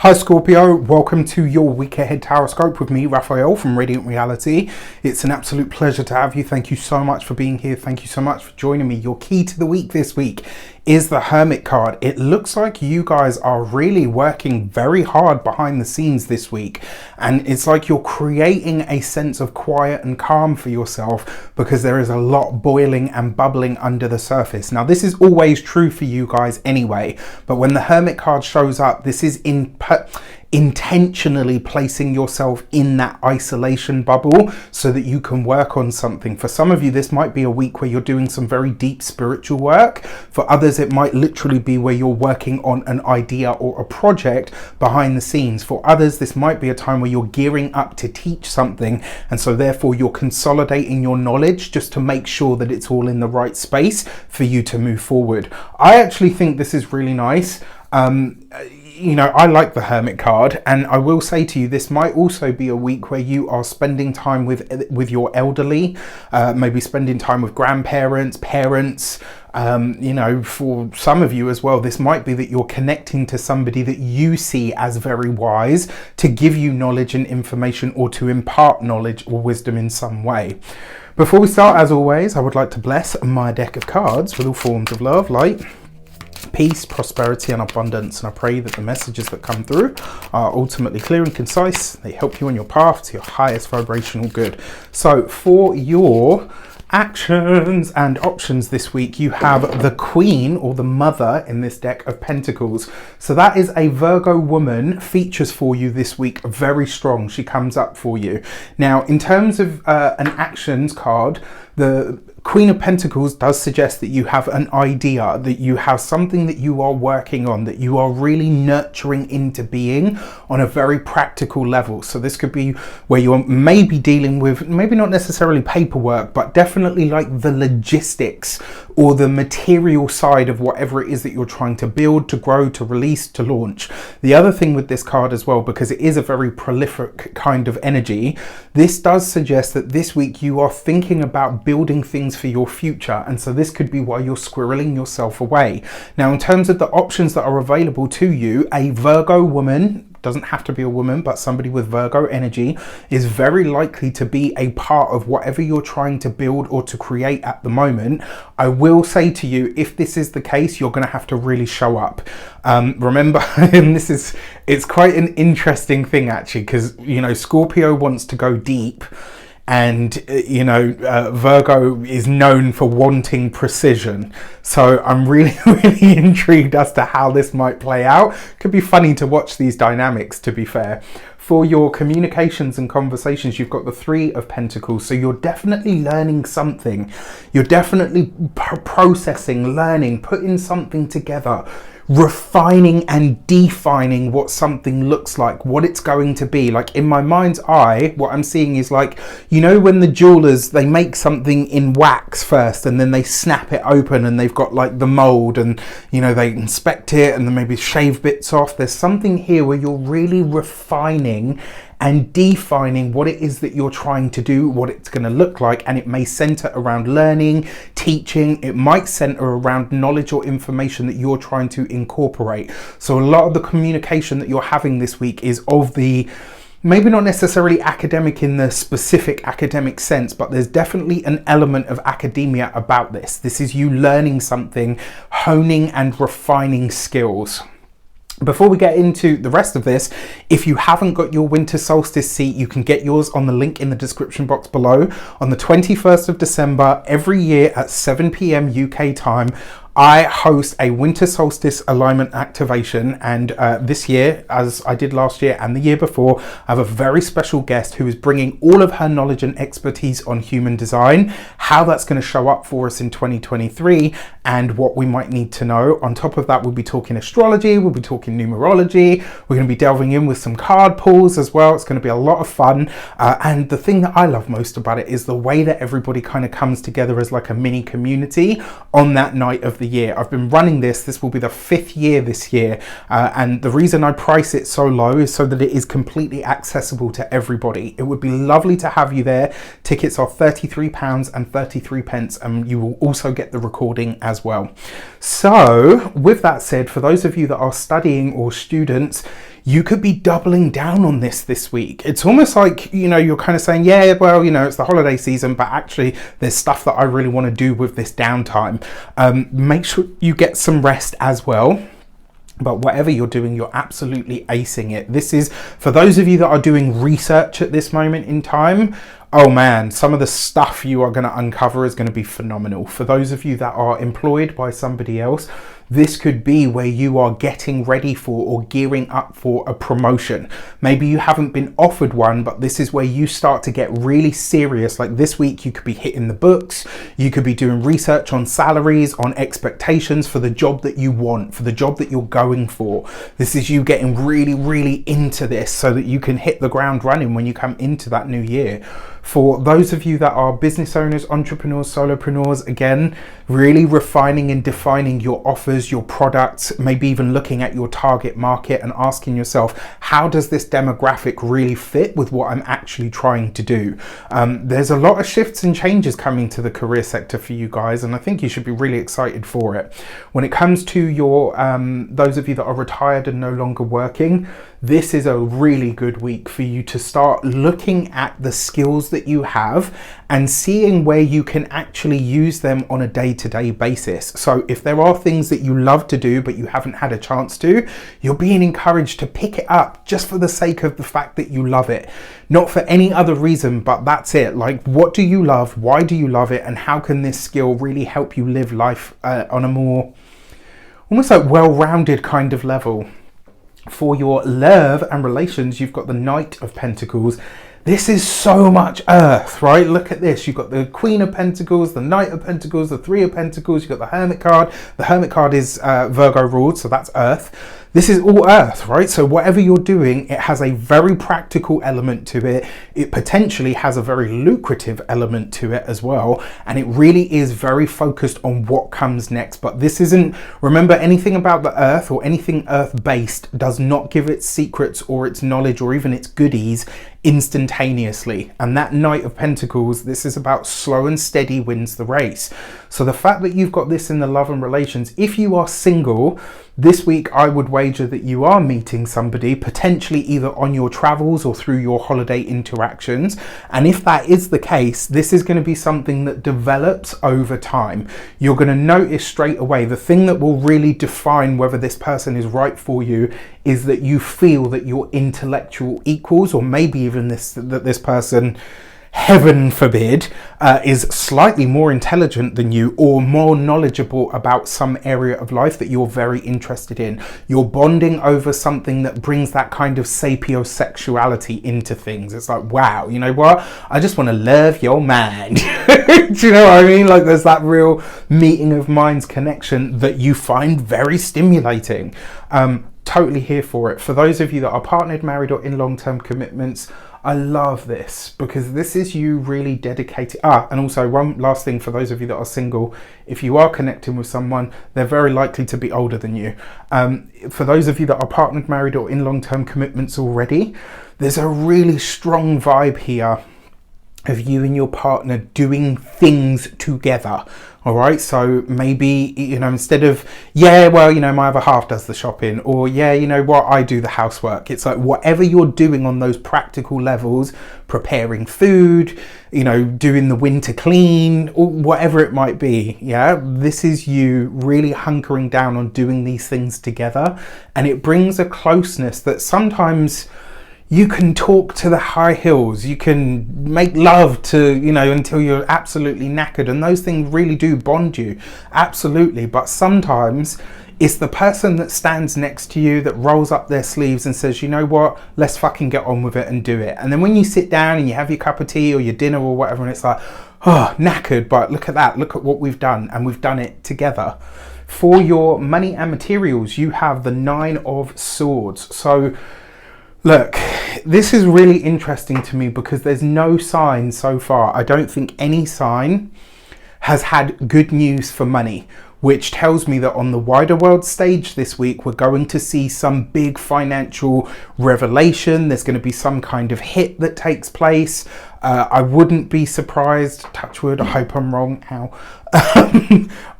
Hi Scorpio, welcome to your week ahead tarot with me, Raphael from Reydiant Reality. It's an absolute pleasure to have you. Thank you so much for being here. Thank you so much for joining me. Your key to the week this week is the Hermit card. It looks like you guys are really working very hard behind the scenes this week, and it's like you're creating a sense of quiet and calm for yourself because there is a lot boiling and bubbling under the surface. Now this is always true for you guys anyway, but when the Hermit card shows up, this is intentionally placing yourself in that isolation bubble so that you can work on something. For some of you, this might be a week where you're doing some very deep spiritual work. For others, it might literally be where you're working on an idea or a project behind the scenes. For others, this might be a time where you're gearing up to teach something, and so therefore you're consolidating your knowledge just to make sure that it's all in the right space for you to move forward. I actually think this is really nice. You know, I like the Hermit card, and I will say to you, this might also be a week where you are spending time with your elderly, maybe spending time with grandparents, parents. You know, for some of you as well, this might be that you're connecting to somebody that you see as very wise to give you knowledge and information, or to impart knowledge or wisdom in some way. Before we start, as always, I would like to bless my deck of cards with all forms of love, light, peace, prosperity and abundance, and I pray that the messages that come through are ultimately clear and concise. They help you on your path to your highest vibrational good. So for your actions and options this week, you have the Queen, or the Mother, in this deck of Pentacles. So that is a Virgo woman, features for you this week, very strong. She comes up for you. Now in terms of an actions card, the Queen of Pentacles does suggest that you have an idea, that you have something that you are working on, that you are really nurturing into being on a very practical level. So this could be where you're maybe dealing with, maybe not necessarily paperwork, but definitely like the logistics or the material side of whatever it is that you're trying to build, to grow, to release, to launch. The other thing with this card as well, because it is a very prolific kind of energy, this does suggest that this week you are thinking about building things for your future, and so this could be why you're squirreling yourself away. Now in terms of the options that are available to you, a Virgo woman, doesn't have to be a woman, but somebody with Virgo energy is very likely to be a part of whatever you're trying to build or to create at the moment. I will say to you, if this is the case, you're going to have to really show up. Remember, and it's quite an interesting thing actually, because you know, Scorpio wants to go deep, and you know, Virgo is known for wanting precision. So I'm really intrigued as to how this might play out. Could be funny to watch these dynamics, to be fair. For your communications and conversations, you've got the Three of Pentacles. So you're definitely learning something. You're definitely processing, learning, putting something together, refining and defining what something looks like, what it's going to be. Like in my mind's eye, what I'm seeing is like, you know, when the jewelers, they make something in wax first and then they snap it open and they've got like the mold, and you know, they inspect it and then maybe shave bits off. There's something here where you're really refining and defining what it is that you're trying to do, what it's going to look like, and it may center around learning, teaching. It might center around knowledge or information that you're trying to incorporate. So a lot of the communication that you're having this week is of the, maybe not necessarily academic in the specific academic sense, but there's definitely an element of academia about this. This is you learning something, honing and refining skills. Before we get into the rest of this, if you haven't got your winter solstice seat, you can get yours on the link in the description box below. On the 21st of December, every year at 7 p.m. UK time, I host a winter solstice alignment activation, and this year, as I did last year and the year before, I have a very special guest who is bringing all of her knowledge and expertise on human design, how that's going to show up for us in 2023, and what we might need to know. On top of that, we'll be talking astrology, we'll be talking numerology, we're going to be delving in with some card pulls as well. It's going to be a lot of fun, and the thing that I love most about it is the way that everybody kind of comes together as like a mini community on that night of the the year. I've been running this will be the 5th year this year, and the reason I price it so low is so that it is completely accessible to everybody. It would be lovely to have you there. Tickets are £33.33, and you will also get the recording as well. So with that said, for those of you that are studying or students, you could be doubling down on this week. It's almost like, you know, you're kind of saying, yeah, well, you know, it's the holiday season, but actually there's stuff that I really want to do with this downtime. Make sure you get some rest as well. But whatever you're doing, you're absolutely acing it. This is for those of you that are doing research at this moment in time. Oh man, some of the stuff you are going to uncover is going to be phenomenal. For those of you that are employed by somebody else, this could be where you are getting ready for or gearing up for a promotion. Maybe you haven't been offered one, but this is where you start to get really serious. Like this week, you could be hitting the books. You could be doing research on salaries, on expectations for the job that you want, for the job that you're going for. This is you getting really, really into this so that you can hit the ground running when you come into that new year. For those of you that are business owners, entrepreneurs, solopreneurs, again, really refining and defining your offers, your products, maybe even looking at your target market and asking yourself, how does this demographic really fit with what I'm actually trying to do? There's a lot of shifts and changes coming to the career sector for you guys, and I think you should be really excited for it. When it comes to your those of you that are retired and no longer working, this is a really good week for you to start looking at the skills that you have and seeing where you can actually use them on a day-to-day basis. So if there are things that you love to do but you haven't had a chance to, you're being encouraged to pick it up just for the sake of the fact that you love it, not for any other reason, but that's it. Like, what do you love? Why do you love it? And how can this skill really help you live life on a more almost like well-rounded kind of level? For your love and relations, you've got the Knight of Pentacles. This is so much earth, right? Look at this. You've got the Queen of Pentacles, the Knight of Pentacles, the Three of Pentacles. You've got the Hermit card. The Hermit card is Virgo ruled, so that's earth. This is all earth, right? So whatever you're doing, it has a very practical element to it. It potentially has a very lucrative element to it as well. And it really is very focused on what comes next. But this isn't, remember, anything about the earth or anything earth-based does not give its secrets or its knowledge or even its goodies instantaneously. And that Knight of Pentacles, this is about slow and steady wins the race. So the fact that you've got this in the love and relations, if you are single, this week I would wager that you are meeting somebody, potentially either on your travels or through your holiday interactions. And if that is the case, this is going to be something that develops over time. You're going to notice straight away, the thing that will really define whether this person is right for you is that you feel that you're intellectual equals, or maybe even that this person, heaven forbid, is slightly more intelligent than you or more knowledgeable about some area of life that you're very interested in. You're bonding over something that brings that kind of sapiosexuality into things. It's like, wow, you know what? I just want to love your mind. Do you know what I mean? Like, there's that real meeting of minds connection that you find very stimulating. Totally here for it. For those of you that are partnered, married, or in long-term commitments, I love this because this is you really dedicated. And also one last thing for those of you that are single, if you are connecting with someone, they're very likely to be older than you. For those of you that are partnered, married, or in long-term commitments already, there's a really strong vibe here of you and your partner doing things together. All right, so maybe, you know, instead of, yeah, well, you know, my other half does the shopping, or yeah, you know what, I do the housework. It's like whatever you're doing on those practical levels, preparing food, you know, doing the winter clean, or whatever it might be. Yeah, this is you really hunkering down on doing these things together. And it brings a closeness that sometimes you can talk to the high hills, you can make love to, you know, until you're absolutely knackered, and those things really do bond you, absolutely. But sometimes it's the person that stands next to you that rolls up their sleeves and says, you know what, let's fucking get on with it and do it. And then when you sit down and you have your cup of tea or your dinner or whatever, and it's like, oh, knackered, but look at that, look at what we've done, and we've done it together. For your money and materials, you have the Nine of Swords. So look, this is really interesting to me because there's no sign so far. I don't think any sign has had good news for money. which tells me that on the wider world stage this week, we're going to see some big financial revelation. There's going to be some kind of hit that takes place. I wouldn't be surprised, touch wood, I hope I'm wrong, ow.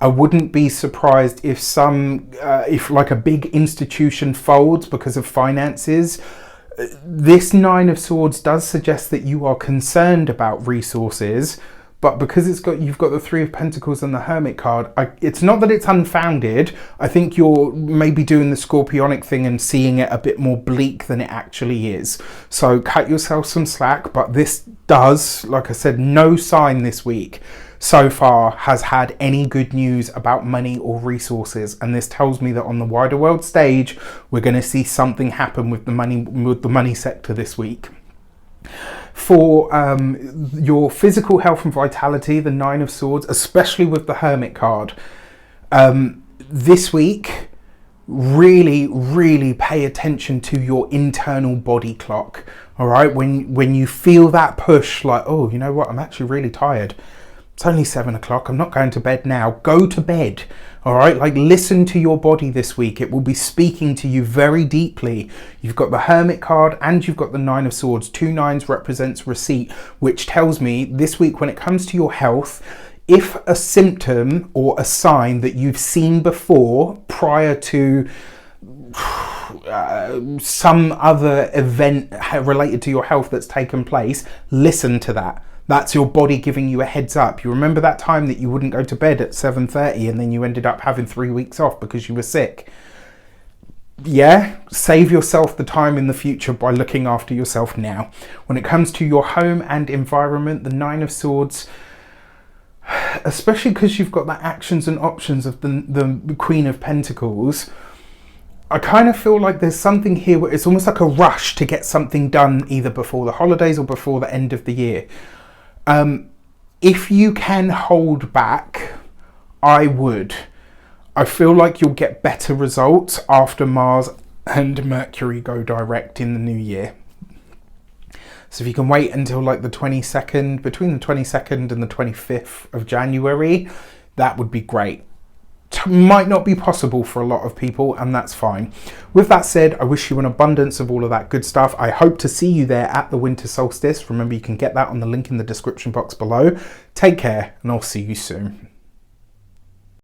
I wouldn't be surprised if if like a big institution folds because of finances. This Nine of Swords does suggest that you are concerned about resources, but because you've got the Three of Pentacles and the Hermit card, it's not that it's unfounded. I think you're maybe doing the Scorpionic thing and seeing it a bit more bleak than it actually is. So cut yourself some slack, but this does, like I said, no sign this week so far has had any good news about money or resources, and this tells me that on the wider world stage, we're going to see something happen with the money sector this week. For your physical health and vitality, the Nine of Swords, especially with the Hermit card, this week, really pay attention to your internal body clock. All right, when you feel that push, like, oh, you know what, I'm actually really tired. It's only 7 o'clock. I'm not going to bed now. Go to bed. All right. Like, listen to your body this week. It will be speaking to you very deeply. You've got the Hermit card and you've got the Nine of Swords. 2 nines represents receipt, which tells me this week, when it comes to your health, if a symptom or a sign that you've seen before prior to some other event related to your health that's taken place, listen to that. That's your body giving you a heads up. You remember that time that you wouldn't go to bed at 7:30 and then you ended up having 3 weeks off because you were sick? Yeah, save yourself the time in the future by looking after yourself now. When it comes to your home and environment, the Nine of Swords, especially because you've got the actions and options of the Queen of Pentacles, I kind of feel like there's something here where it's almost like a rush to get something done either before the holidays or before the end of the year. If you can hold back, I would. I feel like you'll get better results after Mars and Mercury go direct in the new year. So if you can wait until like the 22nd, between the 22nd and the 25th of January, that would be great. Might not be possible for a lot of people, and that's fine. With that said, I wish you an abundance of all of that good stuff. I hope to see you there at the winter solstice. Remember, you can get that on the link in the description box below. Take care, and I'll see you soon.